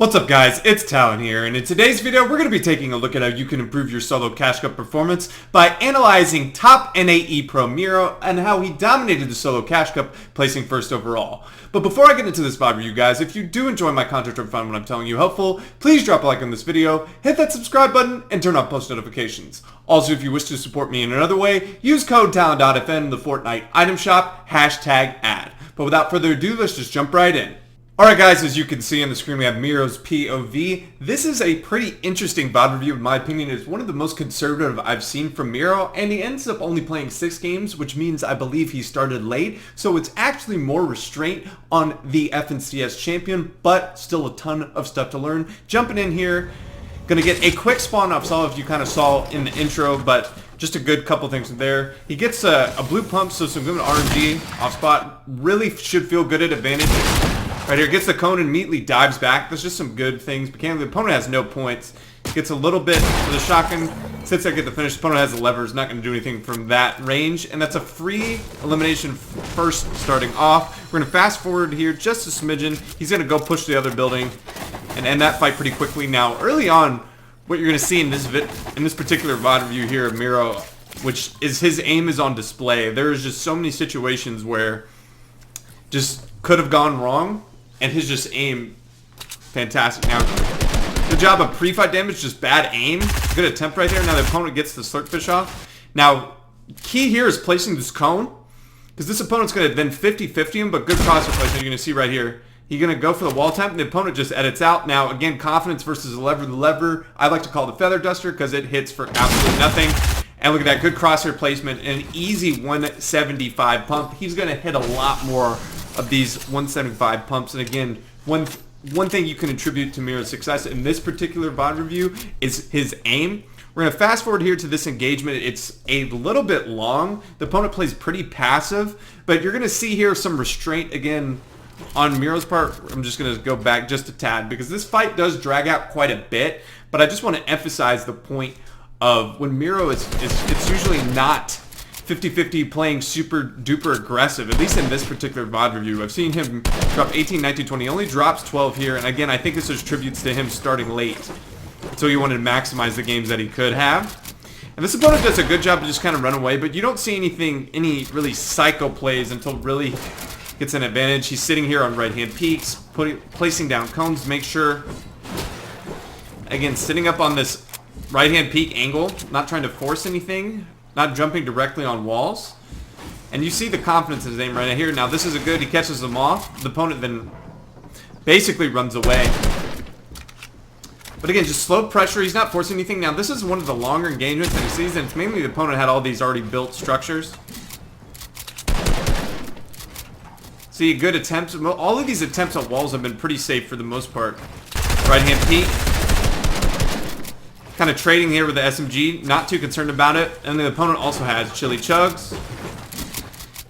What's up guys, it's Talon here, and in today's video we're going to be taking a look at how you can improve your solo Cash Cup performance by analyzing top NAE Pro Mero and how he dominated the solo Cash Cup, placing first overall. But before I get into this VOD review guys, if you do enjoy my content or find what I'm telling you helpful, please drop a like on this video, hit that subscribe button, and turn on post notifications. Also, if you wish to support me in another way, use code Talon.fn in the Fortnite item shop, #ad. But without further ado, let's just jump right in. Alright guys, as you can see on the screen we have Mero's POV. This is a pretty interesting VOD review in my opinion. It's one of the most conservative I've seen from Mero, and he ends up only playing 6 games, which means I believe he started late. So it's actually more restraint on the FNCS champion, but still a ton of stuff to learn. Jumping in here, gonna get a quick spawn off Saw if you kind of saw in the intro, but just a good couple things there. He gets a blue pump, so some good RNG off spot. Really should feel good at advantage. Right here, gets the cone and immediately dives back. There's just some good things. Mechanically, the opponent has no points. Gets a little bit for the shotgun. Sits there, get the finish. The opponent has the levers. Not going to do anything from that range. And that's a free elimination first starting off. We're going to fast forward here just a smidgen. He's going to go push the other building and end that fight pretty quickly. Now, early on, what you're going to see in this particular VOD review here of Mero, which is his aim is on display. There's just so many situations where just could have gone wrong. And his just aim, fantastic. Now, good job of pre-fight damage, just bad aim. Good attempt right there. Now the opponent gets the slurpfish off. Now, key here is placing this cone, because this opponent's going to then 50-50 him, but good crosshair placement you're going to see right here. He's going to go for the wall attempt, and the opponent just edits out. Now, again, confidence versus the lever. The lever, I like to call the feather duster, because it hits for absolutely nothing. And look at that, good crosshair placement, and an easy 175 pump. He's going to hit a lot more of these 175 pumps. And again, one thing you can attribute to Mero's success in this particular VOD review is his aim. We're going to fast forward here to this engagement. It's a little bit long. The opponent plays pretty passive, but you're going to see here some restraint again on Mero's part. I'm just going to go back just a tad because this fight does drag out quite a bit, but I just want to emphasize the point of when Mero it's usually not 50-50 playing super duper aggressive, at least in this particular VOD review. I've seen him drop 18, 19, 20. He only drops 12 here, and again, I think this is tributes to him starting late. So he wanted to maximize the games that he could have. And this opponent does a good job to just kind of run away, but you don't see any really psycho plays until really gets an advantage. He's sitting here on right-hand peaks, placing down cones, make sure, again, sitting up on this right-hand peak angle, not trying to force anything, not jumping directly on walls. And you see the confidence in his aim right here. Now this is a good, he catches them off. The opponent then basically runs away. But again, just slow pressure. He's not forcing anything. Now this is one of the longer engagements that he sees, and it's mainly the opponent had all these already built structures. See, good attempts. All of these attempts at walls have been pretty safe for the most part. Right hand peek. Kind of trading here with the SMG, not too concerned about it. And the opponent also has chili chugs.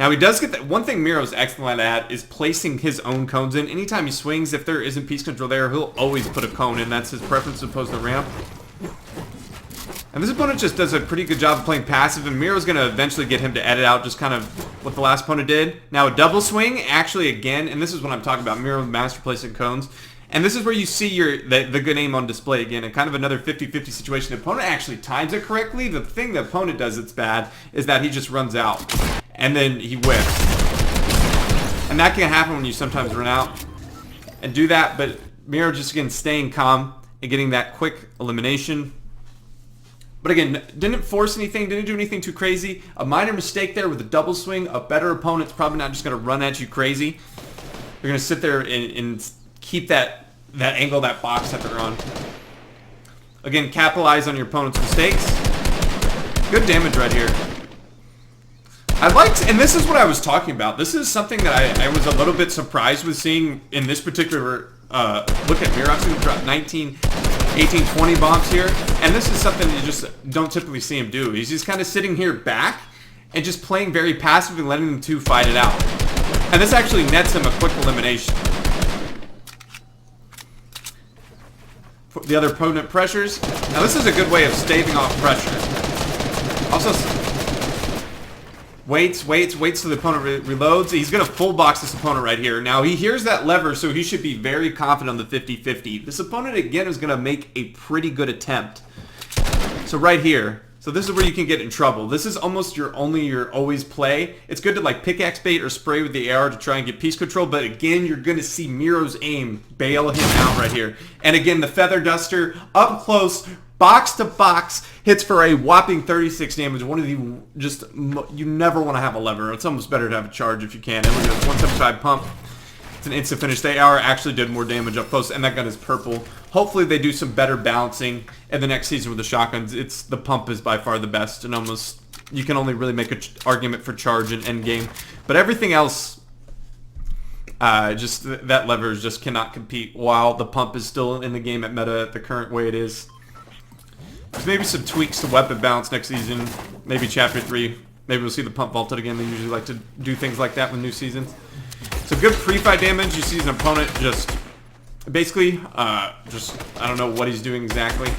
Now he does get that. One thing Mero's excellent at is placing his own cones in. Anytime he swings, if there isn't piece control there, he'll always put a cone in. That's his preference as opposed to ramp. And this opponent just does a pretty good job of playing passive, and Mero's going to eventually get him to edit out just kind of what the last opponent did. Now a double swing, actually again, and this is what I'm talking about, Mero master placing cones. And this is where you see the good aim on display again, and kind of another 50-50 situation. The opponent actually times it correctly. The thing the opponent does that's bad is that he just runs out, and then he whiffs. And that can happen when you sometimes run out and do that, but Mero just, again, staying calm and getting that quick elimination. But again, didn't force anything, didn't do anything too crazy. A minor mistake there with a double swing. A better opponent's probably not just going to run at you crazy. They're going to sit there and keep that angle, that box that they're on. Again, capitalize on your opponent's mistakes. Good damage right here. I liked, and this is what I was talking about. This is something that I was a little bit surprised with seeing in this particular look at Mero. He dropped 19, 18, 20 bombs here. And this is something you just don't typically see him do. He's just kind of sitting here back and just playing very passively, letting the two fight it out. And this actually nets him a quick elimination. The other opponent pressures. Now this is a good way of staving off pressure. Also, Waits till the opponent reloads. He's going to full box this opponent right here. Now, he hears that lever, so he should be very confident on the 50-50. This opponent, again, is going to make a pretty good attempt. So right here. So this is where you can get in trouble. This is almost your always play. It's good to like pickaxe bait or spray with the AR to try and get piece control, but again, you're going to see Mero's aim bail him out right here. And again, the Feather Duster up close, box to box, hits for a whopping 36 damage. One of the you never want to have a lever. It's almost better to have a charge if you can. And look at this 175 pump. It's an instant finish. The AR actually did more damage up close, and that gun is purple. Hopefully they do some better balancing in the next season with the shotguns. The pump is by far the best, and almost you can only really make an argument for charge and end game. But everything else, just that lever just cannot compete while the pump is still in the game at meta the current way it is. There's maybe some tweaks to weapon balance next season, maybe Chapter 3. Maybe we'll see the pump vaulted again. They usually like to do things like that with new seasons. So good pre-fight damage. You see an opponent just basically, I don't know what he's doing exactly.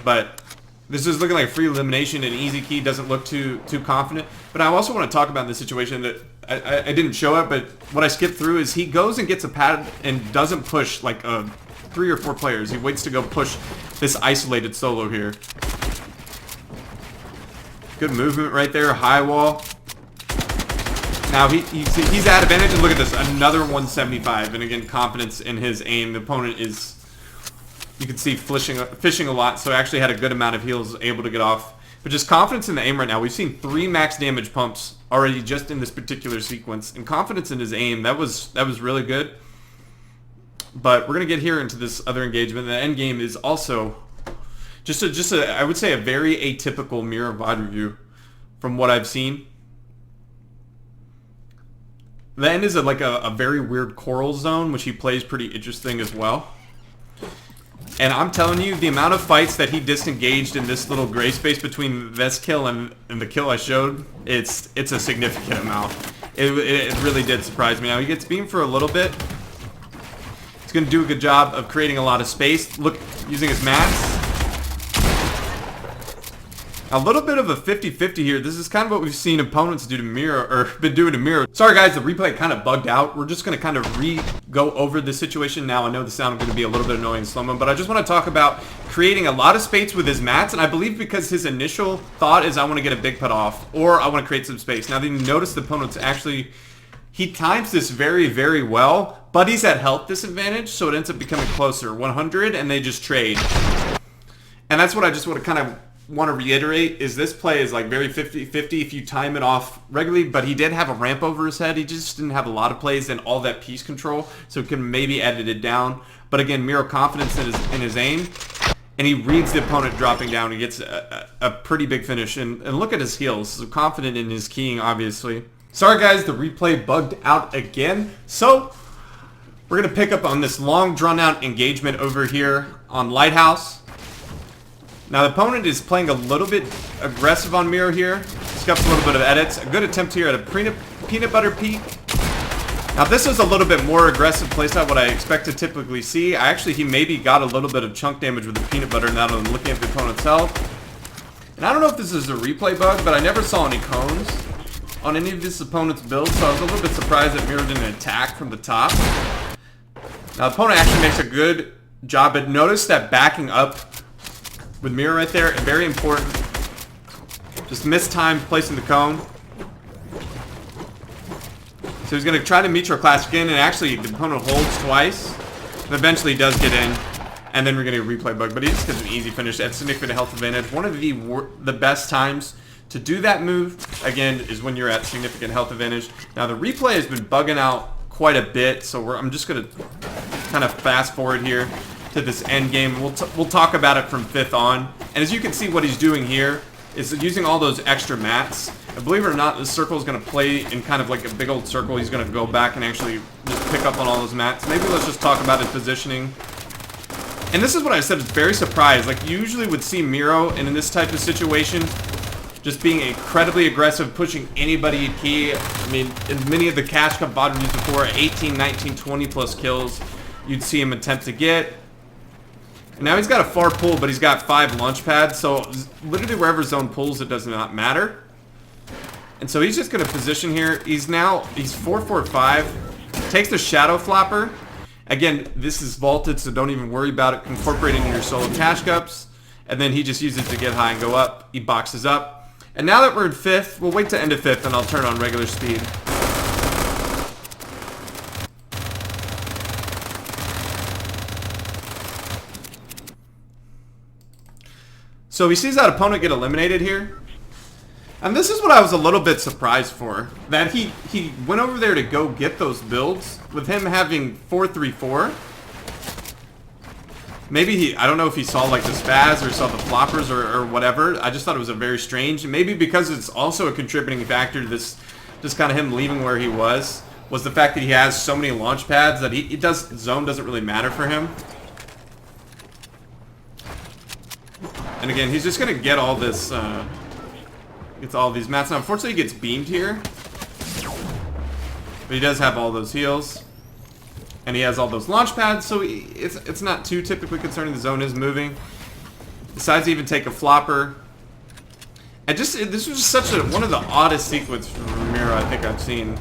But this is looking like a free elimination and easy key. Doesn't look too confident. But I also want to talk about this situation that I didn't show it, but what I skipped through is he goes and gets a pad and doesn't push like 3 or 4 players. He waits to go push this isolated solo here. Good movement right there. High wall. Now he's at advantage, and look at this, another 175, and again, confidence in his aim. The opponent is, you can see, fishing a lot, so actually had a good amount of heals, able to get off. But just confidence in the aim right now. We've seen 3 max damage pumps already just in this particular sequence, and confidence in his aim, that was really good. But we're going to get here into this other engagement. The end game is also just a I would say a very atypical Mero VOD review from what I've seen. The end is like a very weird coral zone, which he plays pretty interesting as well. And I'm telling you, the amount of fights that he disengaged in this little gray space between this kill and the kill I showed, it's a significant amount. It really did surprise me. Now he gets beamed for a little bit. He's going to do a good job of creating a lot of space. Look, using his mats. A little bit of a 50-50 here. This is kind of what we've seen opponents do to Mero, or been doing to Mero. Sorry guys, the replay kind of bugged out. We're just going to kind of go over the situation now. I know the sound is going to be a little bit annoying in slow-mo, but I just want to talk about creating a lot of space with his mats, and I believe because his initial thought is I want to get a big putt off, or I want to create some space. Now then you notice the opponent's actually, he times this very, very well, but he's at health disadvantage, so it ends up becoming closer. 100, and they just trade. And that's what I just want to kind of want to reiterate, is this play is like very 50-50 if you time it off regularly, but he did have a ramp over his head. He just didn't have a lot of plays and all that piece control, so it can maybe edit it down. But again, Mero confidence in his aim, and he reads the opponent dropping down. He gets a pretty big finish, and look at his heals. So confident in his keying, obviously. Sorry guys, the replay bugged out again. So we're going to pick up on this long drawn out engagement over here on Lighthouse. Now the opponent is playing a little bit aggressive on Mero here. Scuffs a little bit of edits. A good attempt here at a peanut butter peek. Now this is a little bit more aggressive playstyle, what I expect to typically see. He maybe got a little bit of chunk damage with the peanut butter now that I'm looking at the opponent's health. And I don't know if this is a replay bug, but I never saw any cones on any of this opponent's builds, so I was a little bit surprised that Mero didn't attack from the top. Now the opponent actually makes a good job, but notice that backing up with Mero right there, very important. Just missed time placing the cone. So he's going to try to meet your classic in, and actually the opponent holds twice. And eventually he does get in, and then we're getting a replay bug. But he just gets an easy finish at significant health advantage. One of the best times to do that move, again, is when you're at significant health advantage. Now the replay has been bugging out quite a bit, so I'm just going to kind of fast forward here to this end game. We'll talk about it from 5th on. And as you can see, what he's doing here is using all those extra mats. And believe it or not, this circle is going to play in kind of like a big old circle. He's going to go back and actually just pick up on all those mats. Maybe let's just talk about his positioning. And this is what I said, it's very surprised. Like, you usually would see Mero, and in this type of situation, just being incredibly aggressive, pushing anybody at key. I mean, in many of the Cash Cup VOD reviews before, 18, 19, 20 plus kills, you'd see him attempt to get. And now he's got a far pull, but he's got 5 launch pads, so literally wherever zone pulls, it does not matter. And so he's just going to position here. He's 4-4-5. Takes the Shadow Flopper. Again, this is vaulted, so don't even worry about it. Incorporate it into your solo cash cups. And then he just uses it to get high and go up. He boxes up. And now that we're in 5th, we'll wait to end of 5th and I'll turn on regular speed. So he sees that opponent get eliminated here. And this is what I was a little bit surprised for. That he went over there to go get those builds with him having 4-3-4. Maybe I don't know if he saw like the spaz or saw the floppers or whatever. I just thought it was a very strange. Maybe because it's also a contributing factor to this, just kind of him leaving where he was the fact that he has so many launch pads that zone doesn't really matter for him. And again, he's just gonna get all this, gets all these mats. Now, unfortunately, he gets beamed here, but he does have all those heals. And he has all those launch pads, so it's not too typically concerning. The zone is moving. Decides to even take a flopper. And this was just such one of the oddest sequences from Mero I think I've seen.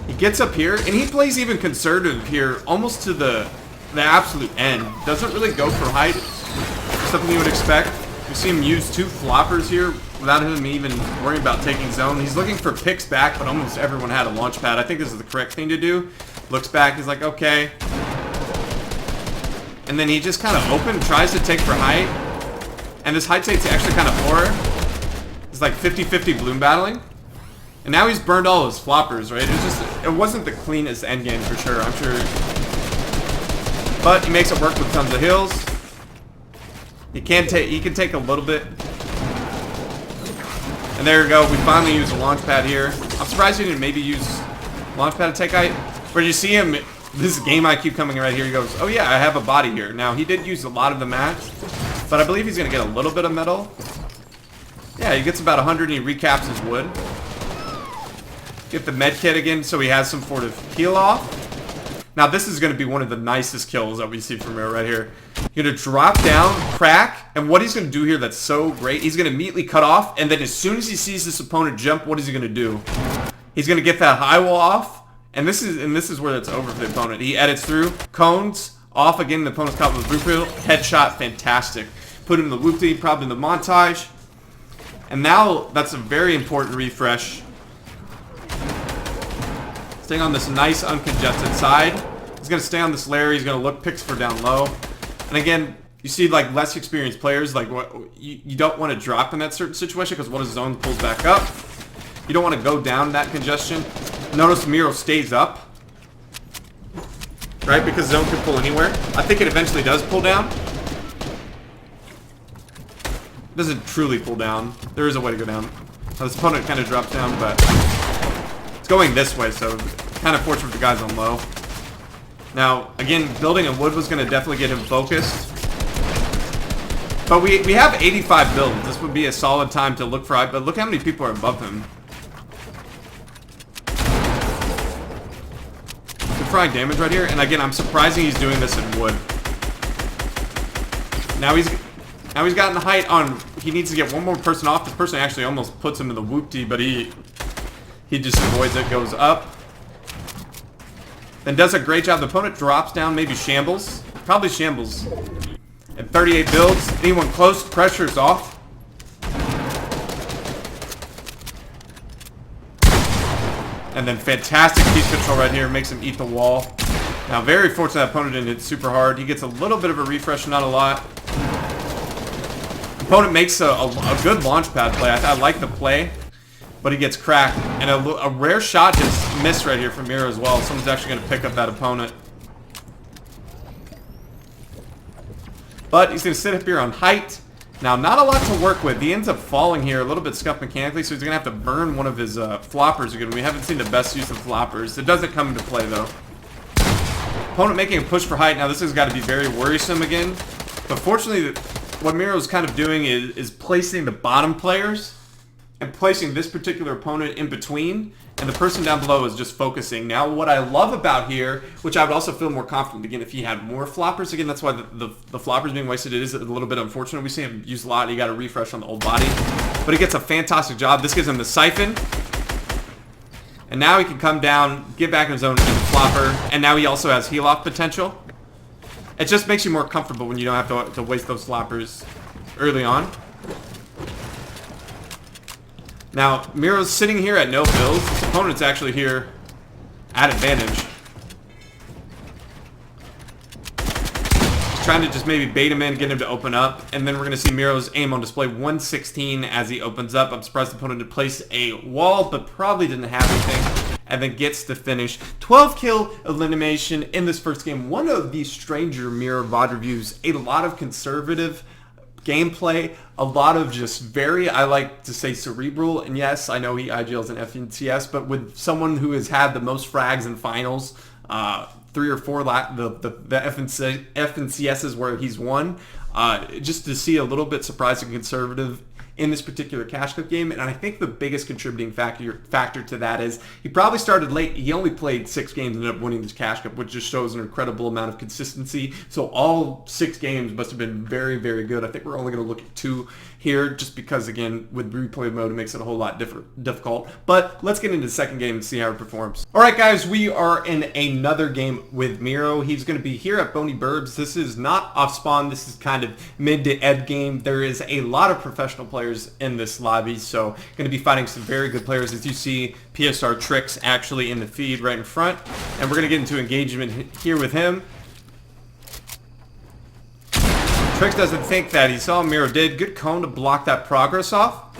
He gets up here, and he plays even conservative here, almost to the absolute end. Doesn't really go for height. Something you would expect. You see him use 2 floppers here without him even worrying about taking zone. He's looking for picks back, but almost everyone had a launch pad. I think this is the correct thing to do. Looks back, he's like, okay. And then he just kind of tries to take for height. And this height take's actually kind of poor. It's like 50-50 bloom battling. And now he's burned all his floppers, right? It wasn't the cleanest endgame for sure, I'm sure. But he makes it work with tons of heals. He can take a little bit. And there we go. We finally use a launch pad here. I'm surprised he didn't maybe use launch pad to take height. Where you see him, this is game IQ coming right here. He goes, oh yeah, I have a body here. Now he did use a lot of the mats, but I believe he's gonna get a little bit of metal. Yeah, he gets about 100 and he recaps his wood. Get the med kit again so he has some sort of heal off. Now this is gonna be one of the nicest kills that we see from Mero right here. You're gonna drop down, crack, and what he's gonna do here that's so great, he's gonna immediately cut off, and then as soon as he sees this opponent jump, what is he gonna do? He's gonna get that high wall off, and this is where it's over for the opponent. He edits through, cones off again, the opponent's caught with a blue headshot, fantastic. Put him in the whoopty, probably in the montage. And now that's a very important refresh. Staying on this nice uncongested side. He's gonna stay on this layer, he's gonna look picks for down low. And again, you see like less experienced players, like what you don't want to drop in that certain situation because what if zone pulls back up? You don't want to go down that congestion. Notice Mero stays up, right? Because zone can pull anywhere. I think it eventually does pull down. It doesn't truly pull down. There is a way to go down. Now, this opponent kind of drops down, but it's going this way, so kind of fortunate for the guys on low. Now, again, building a wood was going to definitely get him focused. But we have 85 builds. This would be a solid time to look for height, but look how many people are above him. Good frying damage right here, and again, I'm surprised he's doing this in wood. Now he's gotten the height on. He needs to get one more person off. This person actually almost puts him in the whoopty, but he just avoids it, goes up. Then does a great job. The opponent drops down, maybe shambles. Probably shambles. At 38 builds, anyone close, pressure's off. And then fantastic piece control right here, makes him eat the wall. Now very fortunate that opponent didn't hit super hard. He gets a little bit of a refresh, not a lot. Opponent makes a good launch pad play. I like the play, but he gets cracked. And a rare shot just missed right here from Mero as well. Someone's actually going to pick up that opponent. But he's going to sit up here on height. Now, not a lot to work with. He ends up falling here a little bit scuffed mechanically, so he's going to have to burn one of his floppers again. We haven't seen the best use of floppers. It doesn't come into play, though. Opponent making a push for height. Now, this has got to be very worrisome again. But fortunately, what Mero's kind of doing is placing the bottom players and placing this particular opponent in between, and the person down below is just focusing. Now, what I love about here, which I would also feel more confident, again, if he had more floppers, again, that's why the floppers being wasted, it is a little bit unfortunate. We see him use a lot, you got to refresh on the old body. but he gets a fantastic job. This gives him the siphon. And now he can come down, get back in his own flopper, and now he also has heal-off potential. It just makes you more comfortable when you don't have to waste those floppers early on. Now, Mero's sitting here at no builds. His opponent's actually here at advantage. Trying to just maybe bait him in, get him to open up, and then we're going to see Mero's aim on display 116 as he opens up. I'm surprised the opponent did place a wall, but probably didn't have anything, and then gets the finish. 12 kill elimination in this first game. One of the stranger Mero VOD reviews. A lot of conservative gameplay, a lot of just very, I like to say, cerebral. And yes, I know he IGLs in FNCS, but with someone who has had the most frags in finals, 3 or 4 the FNCSs where he's won, just to see a little bit surprising conservative in this particular Cash Cup game. And I think the biggest contributing factor to that is he probably started late. He only played 6 games and ended up winning this Cash Cup, which just shows an incredible amount of consistency. So all 6 games must have been very, very good. I think we're only going to look at 2 here just because, again, with replay mode, it makes it a whole lot difficult. But let's get into the second game and see how it performs. All right, guys, we are in another game with Mero. He's going to be here at Bony Burbs. This is not off spawn. This is kind of mid to end game. There is a lot of professional players in this lobby, so going to be fighting some very good players. As you see, PSR Tricks actually in the feed right in front, and we're going to get into engagement here with him. Tricks doesn't think that he saw Mero did. Good cone to block that progress off.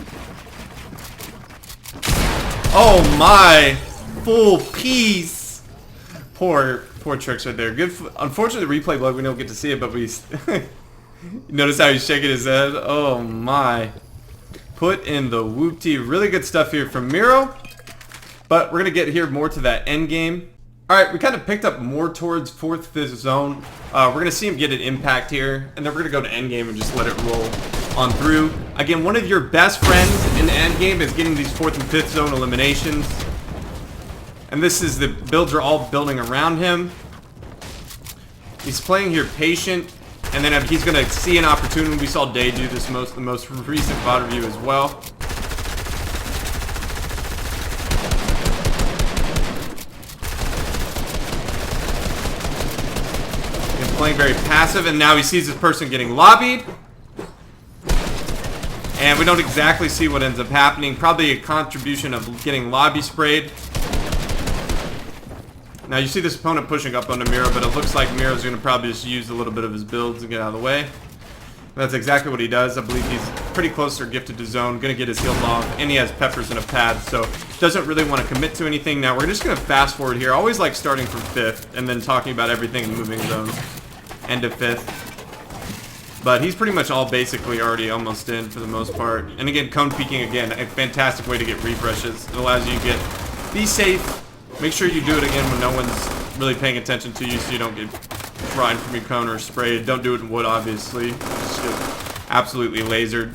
Oh my, full piece. Poor Tricks right there. Good. Unfortunately, the replay vlog we don't get to see it, but we notice how he's shaking his head. Oh my. Put in the whoop-tee. Really good stuff here from Mero. But we're going to get here more to that end game. Alright, we kind of picked up more towards 4th, 5th zone. We're going to see him get an impact here. And then we're going to go to end game and just let it roll on through. Again, one of your best friends in the end game is getting these 4th and 5th zone eliminations. And this is the builds are all building around him. He's playing here patient. And then he's going to see an opportunity. We saw Day do this the most recent VOD review as well. He's playing very passive, and now he sees this person getting lobbied. And we don't exactly see what ends up happening. Probably a contribution of getting lobby sprayed. Now you see this opponent pushing up onto Mero, but it looks like Mero's going to probably just use a little bit of his builds and get out of the way. That's exactly what he does. I believe he's pretty close or gifted to zone, going to get his heals off, and he has peppers and a pad, so doesn't really want to commit to anything. Now we're just going to fast forward here. I always like starting from 5th and then talking about everything in moving zones. End of 5th. But he's pretty much all basically already almost in for the most part. And again, cone peeking again, a fantastic way to get refreshes. It allows you to be safe. Make sure you do it again when no one's really paying attention to you so you don't get fried from your cone or sprayed. Don't do it in wood, obviously. Just get absolutely lasered.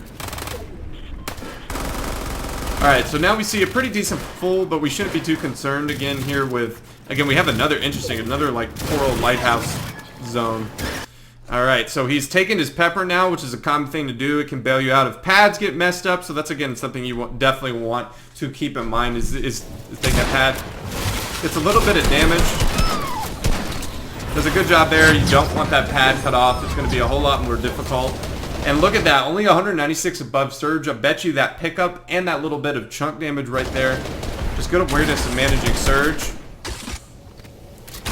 Alright, so now we see a pretty decent full, but we shouldn't be too concerned again here with... Again, we have another like coral lighthouse zone. Alright, so he's taken his pepper now, which is a common thing to do. It can bail you out if pads get messed up, so that's again something you definitely want to keep in mind is take that pad. Gets a little bit of damage. Does a good job there. You don't want that pad cut off. It's going to be a whole lot more difficult. And look at that. Only 196 above Surge. I bet you that pickup and that little bit of chunk damage right there. Just good awareness of managing Surge.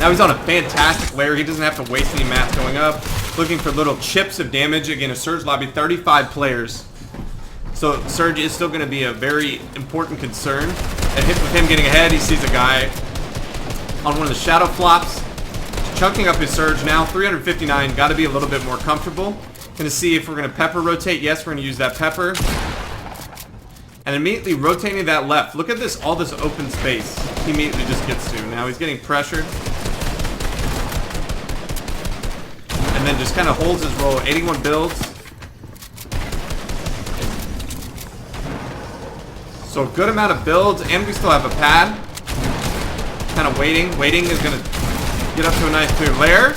Now he's on a fantastic layer. He doesn't have to waste any mats going up. Looking for little chips of damage. Again, a Surge lobby, 35 players. So Surge is still going to be a very important concern. And with him getting ahead, he sees a guy on one of the shadow flops. Chunking up his Surge now, 359. Got to be a little bit more comfortable. Going to see if we're going to pepper rotate. Yes, we're going to use that pepper. And immediately rotating that left. Look at this, all this open space he immediately just gets to. Now he's getting pressured. And then just kind of holds his roll. 81 builds. So good amount of builds, and we still have a pad. Kind of waiting. Waiting is going to get up to a nice clear layer.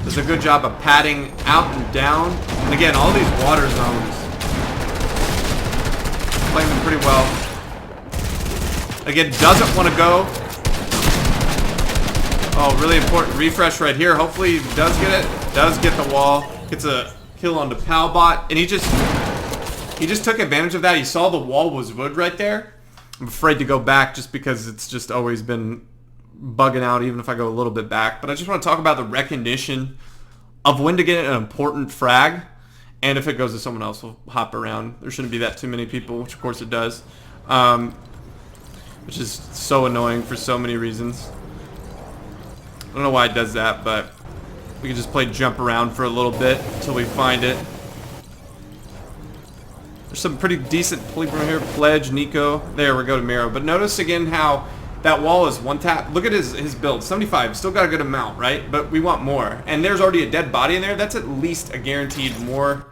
Does a good job of padding out and down. And again, all these water zones playing them pretty well. Again, doesn't want to go. Oh, really important refresh right here. Hopefully he does get it. Does get the wall. Gets a kill onto Palbot. And he just took advantage of that. He saw the wall was wood right there. I'm afraid to go back just because it's just always been bugging out even if I go a little bit back. But I just want to talk about the recognition of when to get an important frag. And if it goes to someone else, we'll hop around. There shouldn't be that too many people, which of course it does. Which is so annoying for so many reasons. I don't know why it does that, but we can just play jump around for a little bit until we find it. There's some pretty decent people here. Pledge, Nico. There, we go to Mero. But notice again how that wall is one tap. Look at his build. 75. Still got a good amount, right? But we want more. And there's already a dead body in there. That's at least a guaranteed more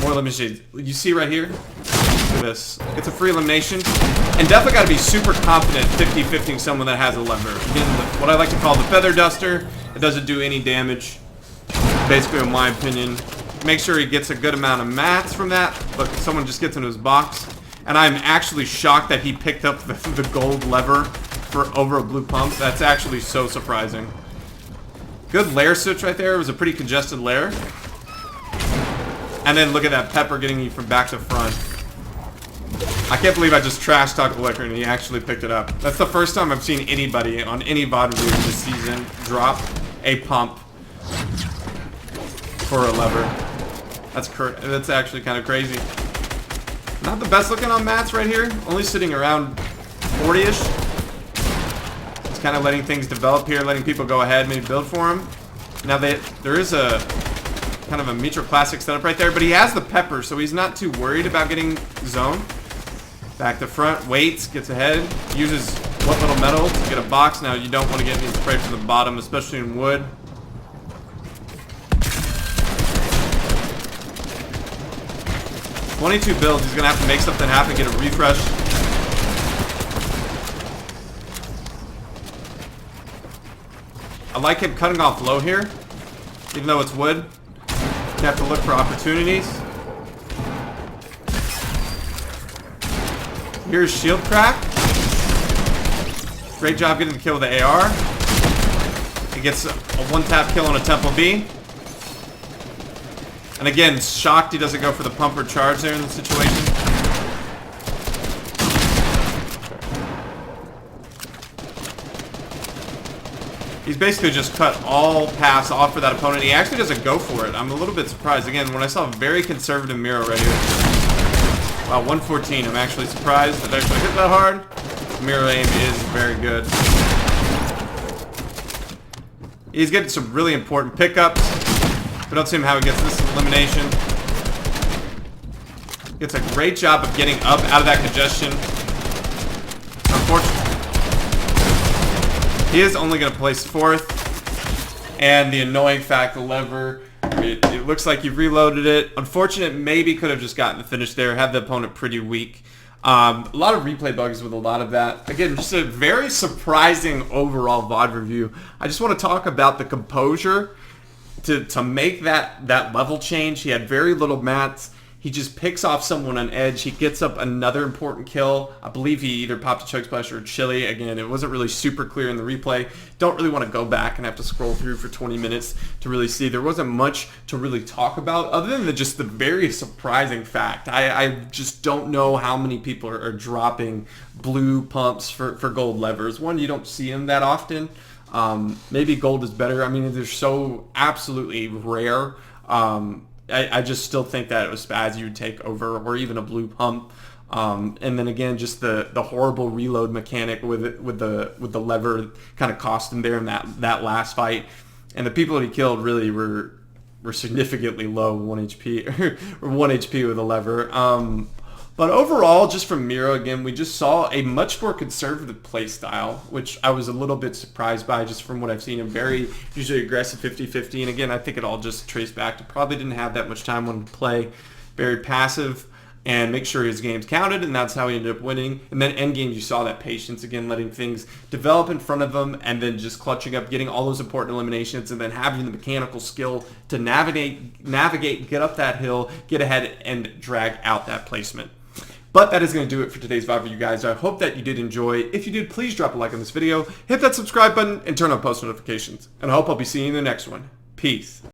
eliminations. You see right here? Look at this. It's a free elimination. And definitely got to be super confident 50-50ing someone that has a lever. Again, what I like to call the feather duster. It doesn't do any damage, basically, in my opinion. Make sure he gets a good amount of mats from that. Look, someone just gets into his box. And I'm actually shocked that he picked up the gold lever for over a blue pump. That's actually so surprising. Good lair switch right there. It was a pretty congested lair. And then look at that pepper getting you from back to front. I can't believe I just trash talked Liquor and he actually picked it up. That's the first time I've seen anybody on any VOD review this season drop a pump for a lever. That's actually kind of crazy. Not the best looking on mats right here. Only sitting around 40-ish. Just kind of letting things develop here, letting people go ahead, maybe build for him. Now there is a kind of a Metro Classic setup right there, but he has the pepper, so he's not too worried about getting zoned. Back to front, waits, gets ahead, uses what little metal to get a box. Now you don't want to get any spray from the bottom, especially in wood. $22 builds, he's gonna have to make something happen, get a refresh. I like him cutting off low here, even though it's wood. You have to look for opportunities. Here's shield crack. Great job getting the kill with the AR. He gets a one-tap kill on a Temple B. And again, shocked he doesn't go for the pump or charge there in the situation. He's basically just cut all paths off for that opponent. He actually doesn't go for it. I'm a little bit surprised. Again, when I saw a very conservative Mero right here. Wow, 114. I'm actually surprised that I actually hit that hard. Mero aim is very good. He's getting some really important pickups. We don't see him how he gets this elimination. Gets a great job of getting up out of that congestion. Unfortunately, he is only going to place fourth. And the annoying fact, the lever, it looks like you've reloaded it. Unfortunate, maybe could have just gotten the finish there. Had the opponent pretty weak. A lot of replay bugs with a lot of that. Again, just a very surprising overall VOD review. I just want to talk about the composure to make that level change. He had very little mats. He just picks off someone on edge. He gets up another important kill. I believe he either popped a choke splash or a chili. Again, it wasn't really super clear in the replay. Don't really want to go back and have to scroll through for 20 minutes to really see. There wasn't much to really talk about other than just the very surprising fact. I just don't know how many people are dropping blue pumps for gold levers. One, you don't see them that often. Maybe gold is better. I mean, they're so absolutely rare. I just still think that it was spads you would take over, or even a blue pump. And then again, just the horrible reload mechanic with the lever kind of cost him there in that last fight. And the people that he killed really were significantly low 1 HP or 1 HP with a lever. But overall, just from Mero, again, we just saw a much more conservative play style, which I was a little bit surprised by just from what I've seen. A very usually aggressive 50-50. And again, I think it all just traced back to probably didn't have that much time on to play. Very passive and make sure his games counted, and that's how he ended up winning. And then end games, you saw that patience, again, letting things develop in front of him and then just clutching up, getting all those important eliminations, and then having the mechanical skill to navigate, get up that hill, get ahead, and drag out that placement. But that is going to do it for today's VOD for you guys. I hope that you did enjoy. If you did, please drop a like on this video, hit that subscribe button, and turn on post notifications. And I hope I'll be seeing you in the next one. Peace.